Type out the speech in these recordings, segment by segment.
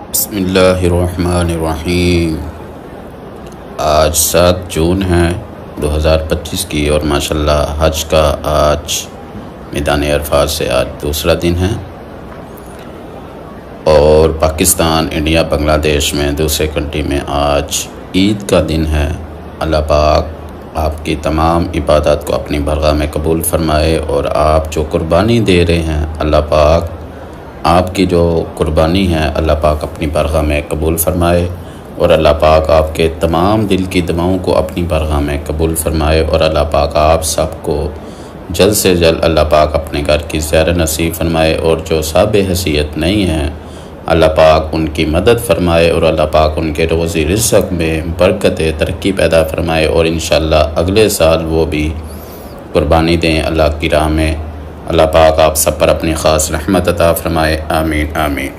बिस्मिल्लाहिर्रहमानिर्रहीम। आज 7 जून है 2025 की और माशाल्लाह हज का आज मैदान अरफात से आज दूसरा दिन है और पाकिस्तान, इंडिया, बांग्लादेश में दूसरे कंट्री में आज ईद का दिन है। अल्लाह पाक आपकी तमाम इबादत को अपनी बरगाह में कबूल फ़रमाए और आप जो कुर्बानी दे रहे हैं अल्लाह पाक आपकी जो कुर्बानी है अल्लाह पाक अपनी बारगाह में कबूल फ़रमाए और अल्लाह पाक आपके तमाम दिल की दुआओं को अपनी बारगाह में कबूल फ़रमाए और अल्लाह पाक आप सबको जल्द से जल्द अल्लाह पाक अपने घर की ज़ियारत नसीब फ़रमाए और जो साहिब हैसियत नहीं हैं अल्लाह पाक उनकी मदद फ़रमाए और अल्लाह पाक उनके रोज़ी रिज़्क़ में बरकत तरक्की पैदा फ़रमाए और इंशाअल्लाह अगले साल वो भी कुर्बानी दें अल्लाह की राह में। अल्लाह पाक आप सब पर अपनी ख़ास रहमत अता फ़रमाए। आमीन आमीन।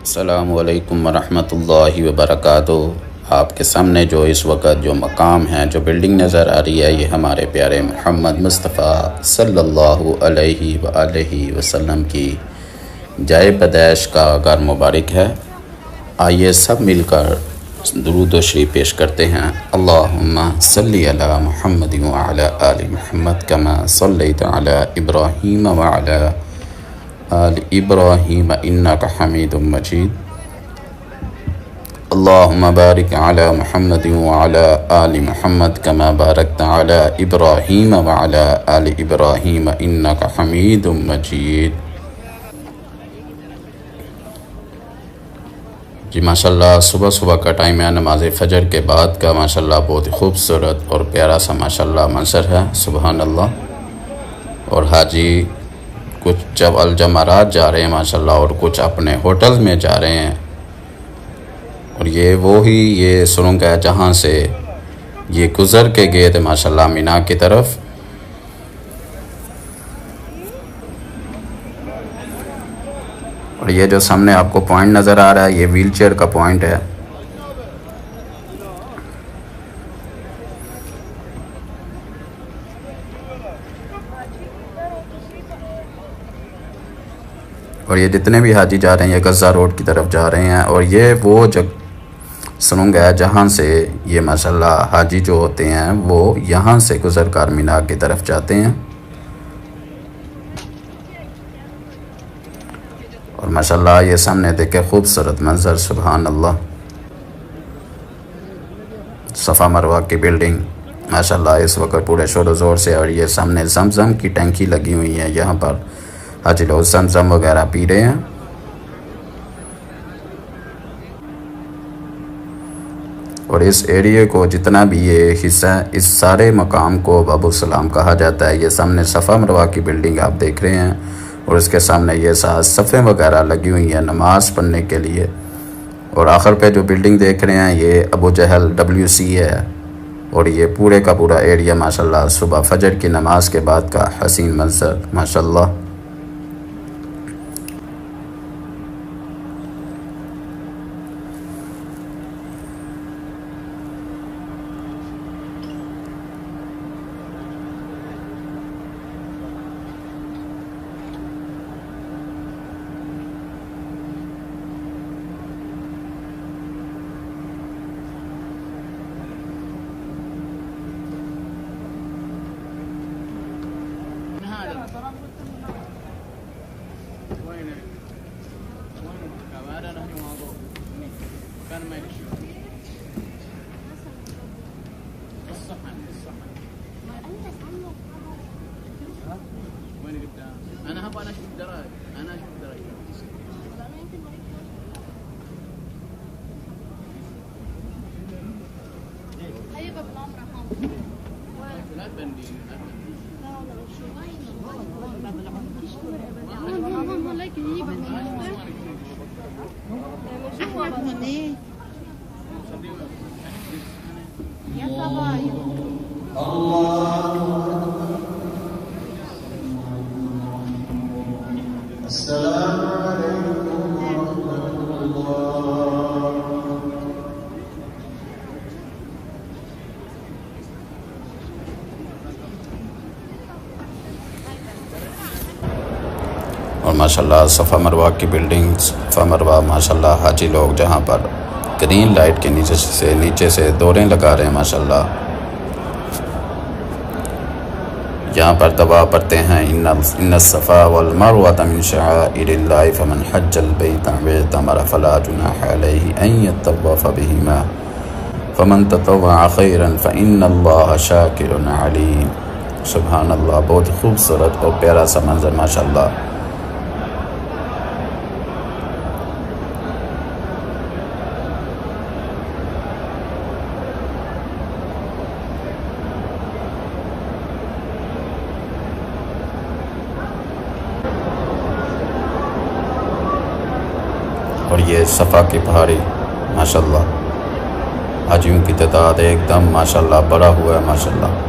अस्सलामु अलैकुम वरहमतुल्लाहि वबरकातुहू। आपके सामने जो इस वक्त जो मकाम है, जो बिल्डिंग नज़र आ रही है, ये हमारे प्यारे मोहम्मद मुस्तफ़ा सल्लल्लाहु अलैहि वसल्लम की जाए पैदाइश का घर मुबारक है। आइए सब मिलकर दुरूद व शरीफ पेश करते हैं। अल्लाहुम्मा सल्ली अला मुहम्मद व अला आलि मुहम्मद कमा सल्लैता अला इब्राहीम व अला आल इब्राहीम इन्नका हमीदुम मजीद। अल्लाहुम्मा बारिक अला मुहम्मद व अला आलि मुहम्मद कमा बारकता अला इब्राहीम व अला आल इब्राहीम इन्नका हमीदुम मजीद। जी माशाल्लाह सुबह सुबह का टाइम है, नमाज फ़जर के बाद का माशाल्लाह बहुत ही खूबसूरत और प्यारा सा माशाल्लाह मंजर है। सुबहान अल्लाह। और हाजी कुछ जब अल जमारात जा रहे हैं माशाल्लाह और कुछ अपने होटल में जा रहे हैं और ये सुरंग है जहाँ से ये गुज़र के गए थे माशाल्लाह मीना की तरफ। और ये जो सामने आपको पॉइंट नज़र आ रहा है ये व्हील चेयर का पॉइंट है। और ये जितने भी हाजी जा रहे हैं ये गज़ा रोड की तरफ जा रहे हैं और ये वो जग सुरंग है जहाँ से ये माशाल्लाह हाजी जो होते हैं वो यहाँ से गुज़र कर मीना की तरफ जाते हैं। और माशाल्लाह ये सामने देखे खूबसूरत मंजर, सुभान अल्लाह। सफ़ा मरवा की बिल्डिंग माशाल्लाह इस वक्त पूरे शोर ज़ोर से। और ये सामने ज़मज़म की टंकी लगी हुई है, यहाँ पर हाजी लोग समसम वगैरह पी रहे हैं। और इस एरिए को जितना भी ये हिस्सा है, इस सारे मकाम को बाबुल सलाम कहा जाता है। ये सामने सफ़ा मरवा की बिल्डिंग आप देख रहे हैं और इसके सामने ये सफ़े वगैरह लगी हुई हैं नमाज़ पढ़ने के लिए। और आखिर पे जो बिल्डिंग देख रहे हैं ये अबू जहल WC है। और ये पूरे का पूरा एरिया माशाल्लाह सुबह फजर की नमाज के बाद का हसीन मंजर माशाल्लाह। और माशाल्लाह सफ़ा मरवा की बिल्डिंग सफ़ा मरवा माशाल्लाह हाजी लोग जहाँ पर ग्रीन लाइट के नीचे से दौरें लगा रहे हैं माशाल्लाह। यहाँ पर दवा पढ़ते हैं इन्न सफ़ा वल मरवा मिन शआइरिल्लाह फमन हज्जल बैत व तमर फला जुनाह अलैहि अन यतवफ़ बिहिमा फमन ततव्वअ खैरन फ़इन्नल्लाह शाकिरुन अलीम। सुभान अल्लाह, बहुत खूबसूरत और प्यारा सा मंजर माशाल्लाह। और ये सफ़ा की पहाड़ी माशाल्लाह हाजियों की तादाद एकदम माशाल्लाह बड़ा हुआ है माशाल्लाह।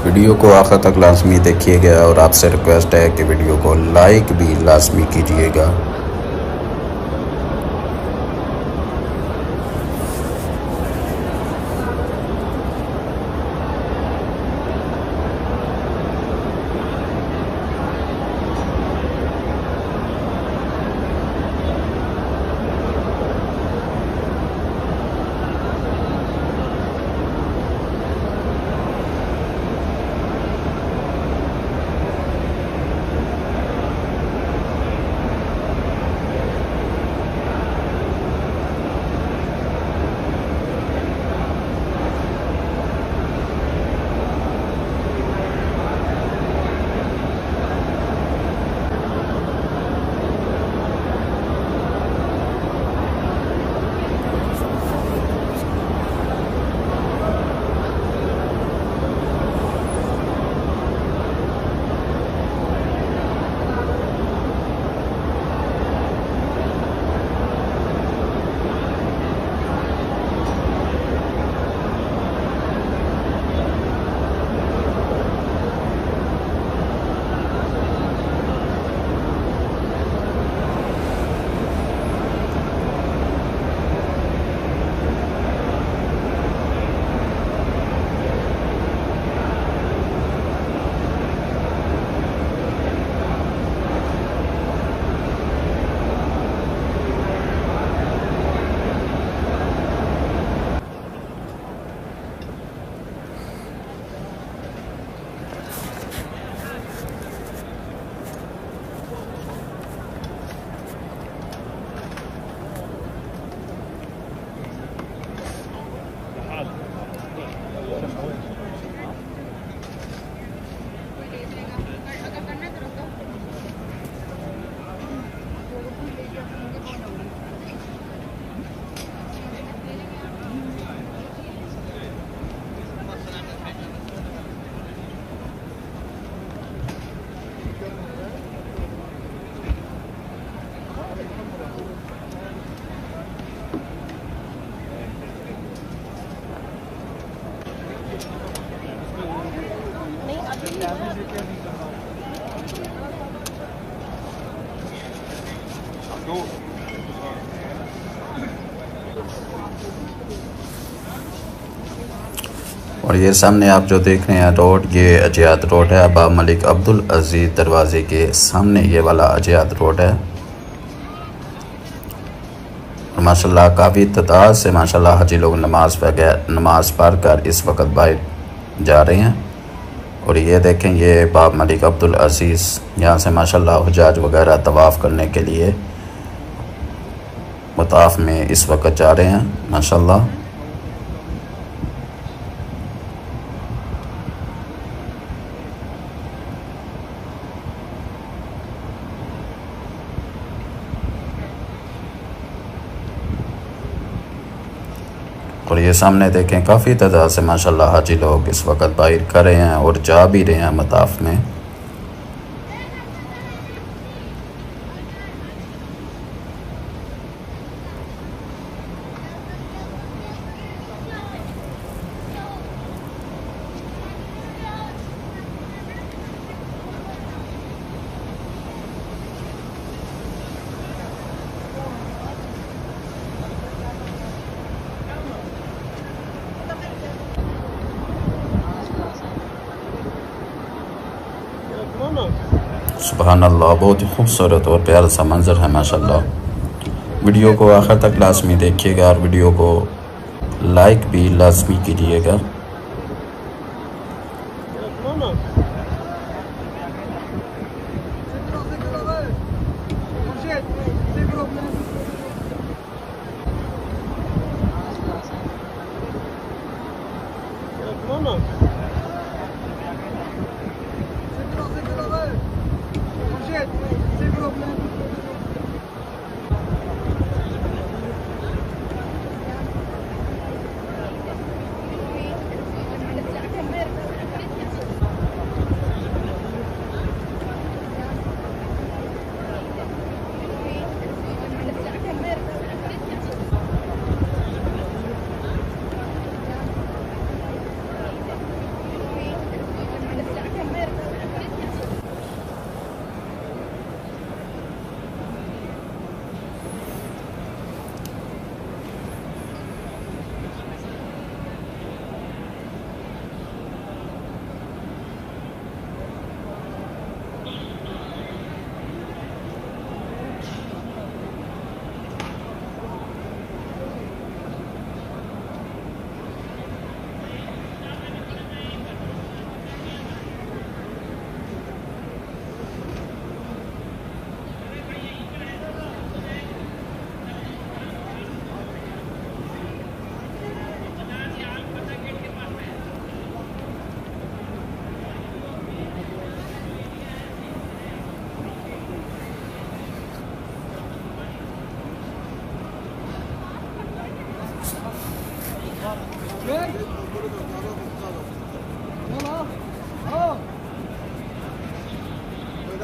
वीडियो को आखिर तक लाजमी देखिएगा और आपसे रिक्वेस्ट है कि वीडियो को लाइक भी लाजमी कीजिएगा। और ये सामने आप जो देख रहे हैं रोड, ये अजियात रोड है। बाब मलिक अब्दुल अजीज़ दरवाज़े के सामने ये वाला अजियात रोड है। और माशाल्लाह काफ़ी तादाद से माशाल्लाह हाजी लोग नमाज़ पढ़ कर इस वक्त बाहर जा रहे हैं। और ये देखें, ये बाब मलिक अब्दुल अजीज़, यहाँ से माशाल्लाह हुजाज वगैरह तवाफ़ करने के लिए मताफ़ में इस वक्त जा रहे हैं माशाल्लाह। और ये सामने देखें काफ़ी तादाद से माशाल्लाह हाजी लोग इस वक्त बाहर कर रहे हैं और जा भी रहे हैं मताफ़ में। सुबहान अल्लाह, बहुत ही खूबसूरत और प्यारा सा मंज़र है माशाल्लाह। वीडियो को आखिर तक लाजमी देखिएगा और वीडियो को लाइक भी लाजमी कीजिएगा।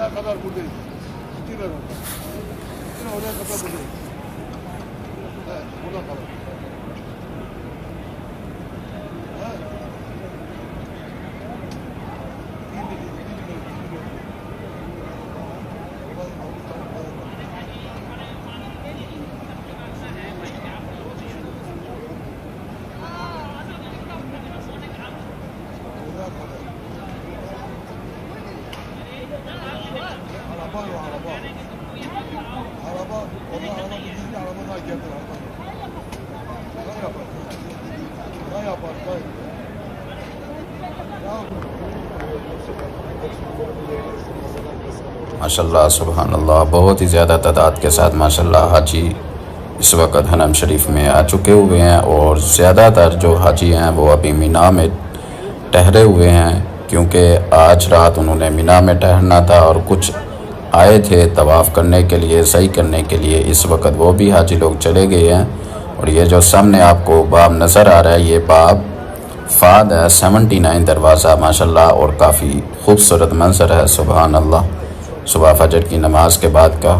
Oraya kadar buradayız. Gittiler orada. Gittiler oraya kadar buradayız. Evet, burada kalın. Evet. Araba yok, araba. Araba, onlar araba gidince araba daha geldi, araba yok. Ne yapar? Ne yapar? माशाल्लाह सुभान अल्लाह, बहुत ही ज़्यादा तादाद के साथ माशाल्लाह हाजी इस वक्त हरम शरीफ में आ चुके हुए हैं। और ज़्यादातर जो हाजी हैं वो अभी मीना में ठहरे हुए हैं, क्योंकि आज रात उन्होंने मीना में ठहरना था और कुछ आए थे तवाफ़ करने के लिए, सही करने के लिए। इस वक्त वो भी हाजी लोग चले गए हैं। और ये जो सामने आपको बाब नज़र आ रहा है, ये बाब फ़ाद है 79 दरवाज़ा माशाल्लाह, और काफ़ी खूबसूरत मंजर है सुभान अल्लाह, सुबह फजर की नमाज के बाद का।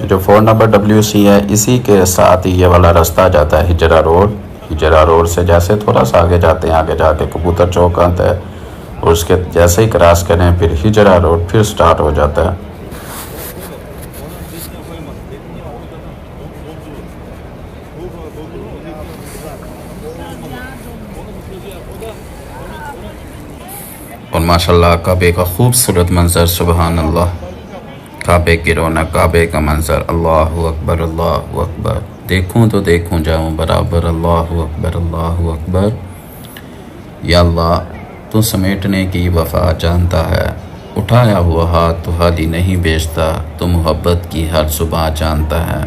जो 4 नंबर WC है इसी के साथ ही ये वाला रास्ता जाता है हिजरा रोड। हिजरा रोड से जैसे थोड़ा सा आगे जाते हैं, आगे जाके कबूतर चौक आता है और उसके जैसे ही क्रॉस करें फिर हिजरा रोड फिर स्टार्ट हो जाता है। और माशाल्लाह काबे का खूबसूरत मंजर, सुबहान अल्लाह। काबे की रौनक, काबे का मंजर, अल्लाहु अकबर अल्लाहु अकबर। देखूं तो देखूं जाऊं बराबर, अल्लाहु अकबर अल्लाहु अकबर। या अल्लाह तू समेटने की वफा जानता है, उठाया हुआ हाथ तो हाली नहीं बेचता, तू मोहब्बत की हर सुबह जानता है।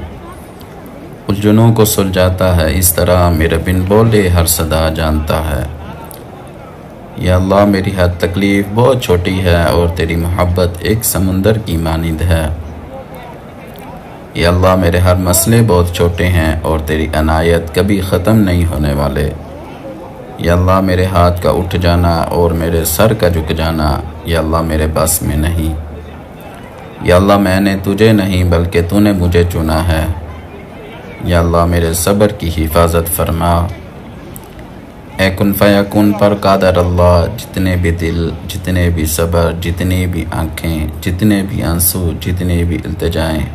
उलझनों को सुलझाता है इस तरह, मेरे बिन बोले हर सदा जानता है। या अल्लाह मेरी हर तकलीफ़ बहुत छोटी है और तेरी मोहब्बत एक समुंदर की मानिंद है। या अल्लाह मेरे हर मसले बहुत छोटे हैं और तेरी अनायत कभी ख़त्म नहीं होने वाले। या अल्लाह मेरे हाथ का उठ जाना और मेरे सर का झुक जाना, या अल्लाह मेरे बस में नहीं। या अल्लाह मैंने तुझे नहीं बल्कि तूने मुझे चुना है। या अल्लाह मेरे सब्र की हिफाजत फरमा। ए कुन फयाकुन पर कादर अल्लाह, जितने भी दिल, जितने भी सब्र, जितनी भी आँखें, जितने भी आंसू, जितने भी इल्तिजाएं,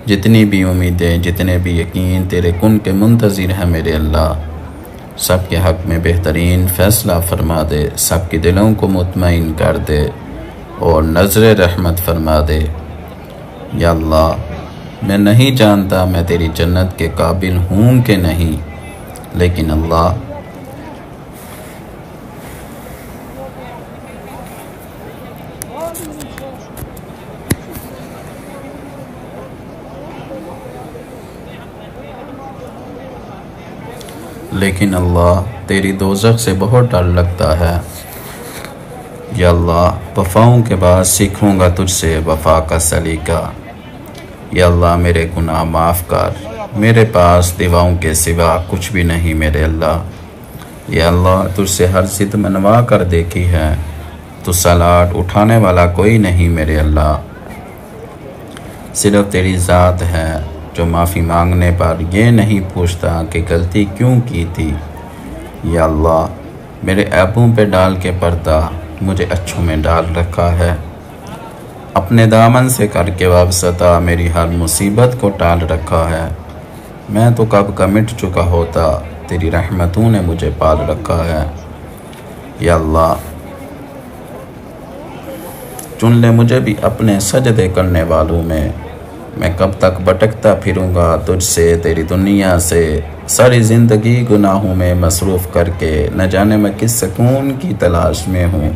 जितनी भी उम्मीदें, जितने भी यकीन तेरे कुन के मुंतज़िर हैं मेरे अल्लाह। सब के हक़ में बेहतरीन फ़ैसला फरमा दे, सब के दिलों को मुतमईन कर दे और नज़र रहमत फरमा दे। या अल्लाह मैं नहीं जानता मैं तेरी जन्नत के काबिल हूँ कि नहीं, लेकिन अल्लाह तेरी दोज़ख से बहुत डर लगता है। या अल्लाह वफ़ाओं के बाद सीखूँगा तुझसे वफ़ा का सलीका। या अल्लाह मेरे गुनाह माफ़ कर, मेरे पास दुआओं के सिवा कुछ भी नहीं मेरे अल्लाह। या अल्लाह तुझसे हर जिद मनवा कर देखी है, तुझसे लाड उठाने वाला कोई नहीं मेरे अल्लाह। सिर्फ तेरी ज़ात है जो माफ़ी मांगने पर ये नहीं पूछता कि गलती क्यों की थी। या अल्लाह मेरे ऐबों पे डाल के पर्दा मुझे अच्छों में डाल रखा है। अपने दामन से करके वाबस्ता मेरी हर मुसीबत को टाल रखा है। मैं तो कब का मिट चुका होता, तेरी रहमतों ने मुझे पाल रखा है। या अल्लाह चुन ले मुझे भी अपने सजदे करने वालों में। मैं कब तक भटकता फिरूंगा तुझसे, तेरी दुनिया से। सारी ज़िंदगी गुनाहों में मसरूफ़ करके न जाने मैं किस सुकून की तलाश में हूँ।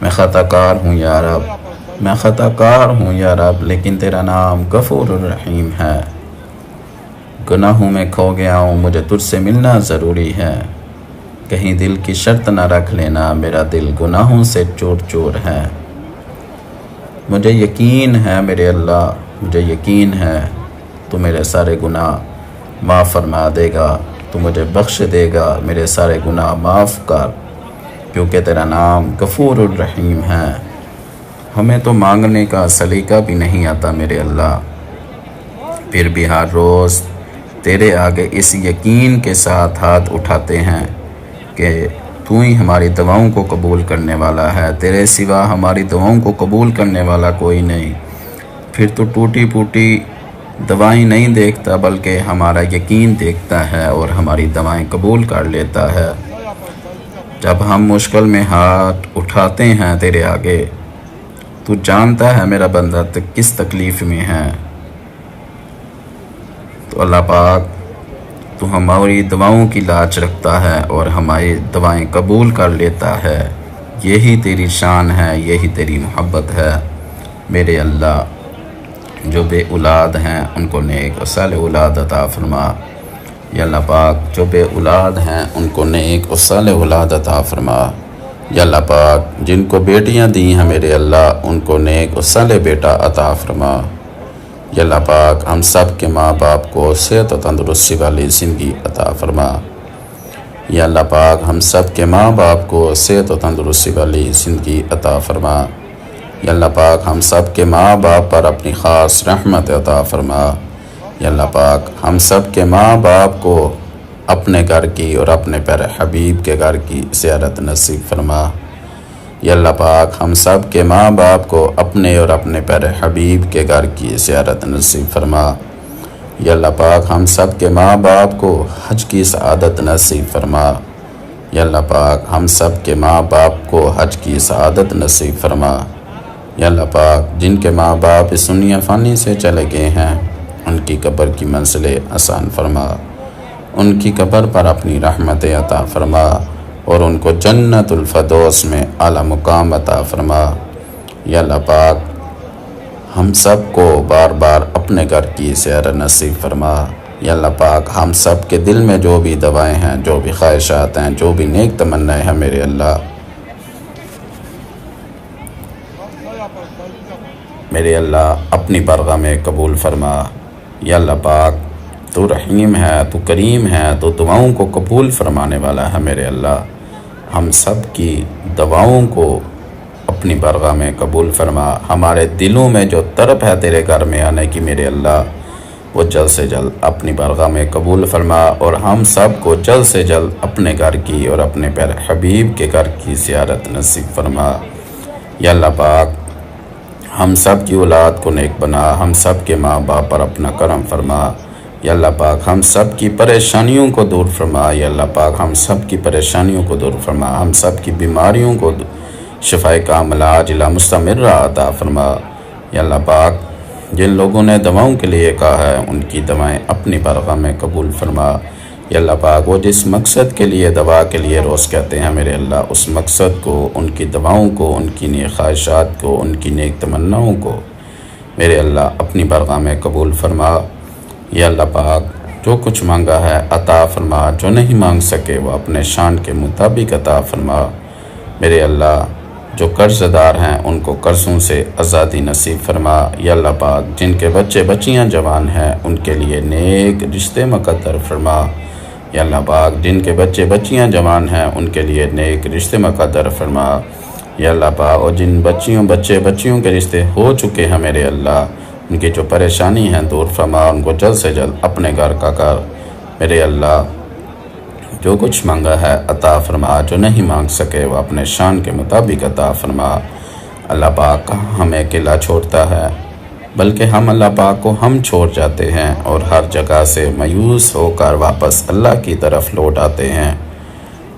मैं ख़ताकार हूँ या रब, मैं ख़ताकार हूँ या रब, लेकिन तेरा नाम गफ़ूर रहीम है। गुनाहों में खो गया हूँ, मुझे तुझसे मिलना ज़रूरी है। कहीं दिल की शर्त न रख लेना, मेरा दिल गुनाहों से चूर चूर है। मुझे यकीन है मेरे अल्लाह, मुझे यकीन है तू मेरे सारे गुनाह माफ़ फरमा देगा, तू मुझे बख्श देगा। मेरे सारे गुनाह माफ़ कर, क्योंकि तेरा नाम गफ़ूर रहीम है। हमें तो मांगने का सलीका भी नहीं आता मेरे अल्लाह, फिर भी हर रोज़ तेरे आगे इस यकीन के साथ हाथ उठाते हैं कि तू ही हमारी दुआओं को कबूल करने वाला है। तेरे सिवा हमारी दुआओं को कबूल करने वाला कोई नहीं। फिर तो टूटी फूटी दवाएं नहीं देखता, बल्कि हमारा यकीन देखता है और हमारी दवाएं कबूल कर लेता है। जब हम मुश्किल में हाथ उठाते हैं तेरे आगे, तू जानता है मेरा बंदा किस तकलीफ़ में है। तो अल्लाह पाक तू हमारी दुआओं की लाज रखता है और हमारी दुआएं कबूल कर लेता है। यही तेरी शान है, यही तेरी मोहब्बत है मेरे अल्लाह। जो बे औलाद हैं उनको नेक और साले औलाद अता फरमा। या अल्लाह पाक जो बे औलाद हैं उनको नेक और साले औलाद अता फरमा। या अल्लाह पाक जिनको बेटियां दी हैं मेरे अल्लाह, उनको नेक और साले बेटा अता फरमा। या अल्लाह पाक हम सब के माँ बाप को सेहत और तंदुरुस्ती वाली ज़िंदगी अता फरमा। या अल्लाह पाक हम सब के माँ बाप को सेहत और तंदुरुस्ती वाली ज़िंदगी अता फरमा। या अल्लाह पाक हम सब के माँ बाप पर अपनी ख़ास रहमत अता फरमा। या अल्लाह पाक हम सब के माँ बाप को अपने घर की और अपने प्यारे हबीब के घर की ज़ियारत नसीब फरमा। या अल्लाह पाक हम सब के माँ बाप को अपने और अपने प्यारे हबीब के घर की ज़ियारत नसीब फरमा। या अल्लाह पाक हम सब के माँ बाप को हज की सआदत नसीब फरमा। या अल्लाह पाक हम सब के माँ बाप को हज की सआदत नसीब फरमा। या अल्लाह पाक जिनके माँ बाप इस दुनिया फ़ानी से चले गए हैं उनकी कब्र की मंजिलें आसान फरमा, उनकी कब्र पर अपनी रहमत अता फरमा और उनको जन्नतुल फ़िरदौस में आला मुकाम अता फरमा। या अल्लाह पाक हम सब को बार बार अपने घर की ज़ियारत नसीब फरमा। या अल्लाह पाक हम सब के दिल में जो भी दवाएं हैं, जो भी ख्वाहिशात हैं, जो भी नेक तमन्नाएं हैं मेरे अल्लाह, मेरे अल्लाह अपनी बारगाह में कबूल फरमा। या अल्लाह पाक तू रहीम है, तू करीम है, तो दुआओं को कबूल फरमाने वाला है मेरे अल्लाह। हम सब की दुआओं को अपनी बारगाह में कबूल फरमा। हमारे दिलों में जो तड़प है तेरे घर में आने की मेरे अल्लाह, वो जल्द से जल्द अपनी बारगाह में कबूल फरमा और हम सब को जल्द से जल्द अपने घर की और अपने प्यारे हबीब के घर की ज़ियारत नसीब फरमा। या अल्लाह पाक हम सब की औलाद को नेक बना, हम सब के माँ बाप पर अपना करम फरमा। या अल्लाह पाक हम सब की परेशानियों को दूर फरमा। या अल्लाह पाक हम सब की परेशानियों को दूर फरमा, हम सब की बीमारियों को शिफाए कामिला आजिला मुस्तमिर अता फरमा। या अल्लाह पाक जिन लोगों ने दवाओं के लिए कहा है उनकी दवाएं अपनी बारगाह में कबूल फरमा। या अल्लाह पाक वो जिस मकसद के लिए दवा के लिए रोज़ कहते हैं मेरे अल्लाह, उस मकसद को, उनकी दवाओं को, उनकी नेक ख्वाहिशात को, उनकी नेक तमन्नाओं को मेरे अल्लाह अपनी बारगाह में कबूल फरमा। या अल्लाह पाक जो कुछ मांगा है अता फरमा, जो नहीं मांग सके वो अपने शान के मुताबिक अता फरमा। मेरे अल्लाह जो कर्ज़दार हैं उनको कर्ज़ों से आज़ादी नसीब फरमा। या अल्लाह पाक जिनके बच्चे बच्चियां जवान हैं उनके लिए नेक रिश्ते मुक़द्दर फरमा। या अल्लाह पाक जिनके बच्चे बच्चियां जवान हैं उनके लिए नेक रिश्ते मुक़द्दर फरमा। या अल्लाह पाक और जिन बच्चे बच्चियों के रिश्ते हो चुके हैं मेरे अल्लाह, उनकी जो परेशानी है दूर फरमा, उनको जल्द से जल्द अपने घर का कर मेरे अल्लाह। जो कुछ मांगा है अता फरमा, जो नहीं मांग सके वो अपने शान के मुताबिक अता फरमा। अल्लाह पाक हमें अकेला छोड़ता है, बल्कि हम अल्लाह पाक को हम छोड़ जाते हैं और हर जगह से मायूस होकर वापस अल्लाह की तरफ लौट आते हैं।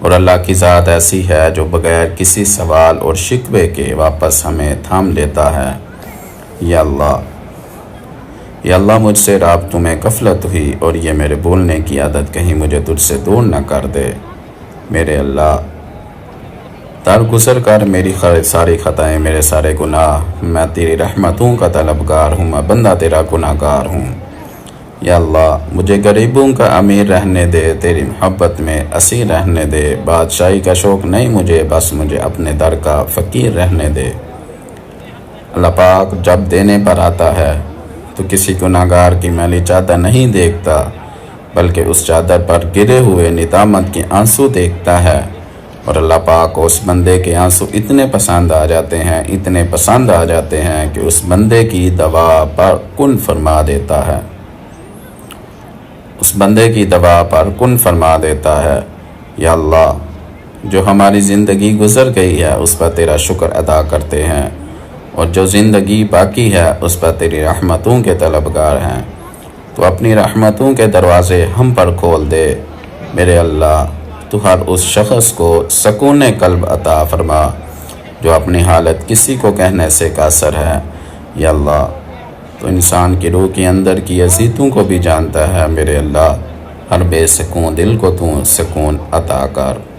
और अल्लाह की ज़ात ऐसी है जो बग़ैर किसी सवाल और शिकवे के वापस हमें थाम लेता है। या अल्लाह मुझसे रात में गफलत हुई और ये मेरे बोलने की आदत कहीं मुझे तुझसे दूर न कर दे। मेरे अल्लाह दरगुज़र कर मेरी सारी ख़ताएँ, मेरे सारे गुनाह, मैं तेरी रहमतों का तलबगार हूँ, मैं बंदा तेरा गुनाहगार हूँ। या अल्लाह मुझे गरीबों का अमीर रहने दे, तेरी मोहब्बत में असीर रहने दे। बादशाही का शौक़ नहीं मुझे, बस मुझे अपने दर का फ़कीर रहने दे। अल्लाह पाक जब देने पर आता है तो किसी गुनाहगार की मैली चादर नहीं देखता, बल्कि उस चादर पर गिरे हुए निदामत के आंसू देखता है। और अल्लाह पाक को उस बंदे के आंसू इतने पसंद आ जाते हैं, इतने पसंद आ जाते हैं कि उस बंदे की दवा पर कुन फरमा देता है, उस बंदे की दवा पर कुन फरमा देता है। या अल्लाह जो हमारी ज़िंदगी गुज़र गई है उस पर तेरा शुक्र अदा करते हैं, और जो ज़िंदगी बाकी है उस पर तेरी रहमतों के तलबगार हैं। तो अपनी रहमतों के दरवाज़े हम पर खोल दे मेरे अल्लाह। तो हर उस शख्स को सकून कल्ब अता फरमा जो अपनी हालत किसी को कहने से कासर है। या अल्लाह तो इंसान की रूह के अंदर की अज़ीतों को भी जानता है मेरे अल्लाह। हर बेसकून दिल को तू सुकून अता कर।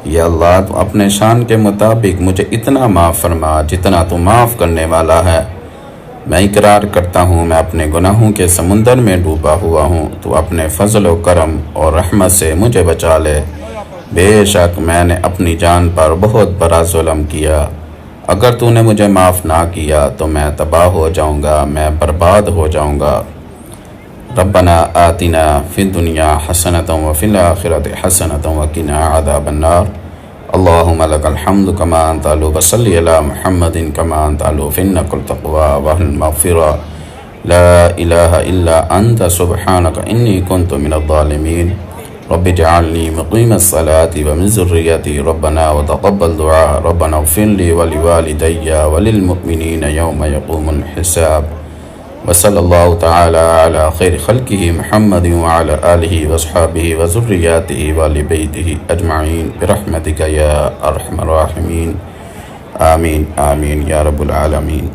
या अल्लाह तो अपने शान के मुताबिक मुझे इतना माफ़ फरमा जितना तू माफ़ करने वाला है। मैं इकरार करता हूँ मैं अपने गुनाहों के समुंदर में डूबा हुआ हूँ। तो अपने फजल व करम और रहमत से मुझे बचा ले। बेशक मैंने अपनी जान पर बहुत बड़ा जुल्म किया। अगर तूने मुझे माफ़ ना किया तो मैं तबाह हो जाऊँगा, मैं बर्बाद हो जाऊँगा। रब्बना आतिना फिद दुनिया हसनतम व फिल आखिरति हसनतम व किना अज़ाबन्नार। अल्लाहुम्मा लकल हम्दु कमा अंत अहलु वसल्ली अला मुहम्मदिन कमा अंत अहलु फिन्नकुल तक़वा वल मग़फ़िरा ला इलाहा इल्ला अंत सुब्हानक इन्नी कुन्तु मिनज़-ज़ालिमीन रब्बि जअलनी मुक़ीमस-सलाति व मिन ज़ुर्रिय्यती रब्बना व तक़ब्बल दुआ रब्बना इग़फ़िर ली व लिवालिदैया व लिल-मुअ्मिनीना यौम यक़ूमुल हिसाब व सल्लल्लाहु तआला अला खैरि ख़ल्क़िही मुहम्मदिन व अला आलिहि व अस्हाबिहि व ज़ुर्रिय्यतिही व अहलि बैतिही अजमईन बिरहमतिका या अरहमर राहिमीन आमीन आमीन या रब्बल आलमीन।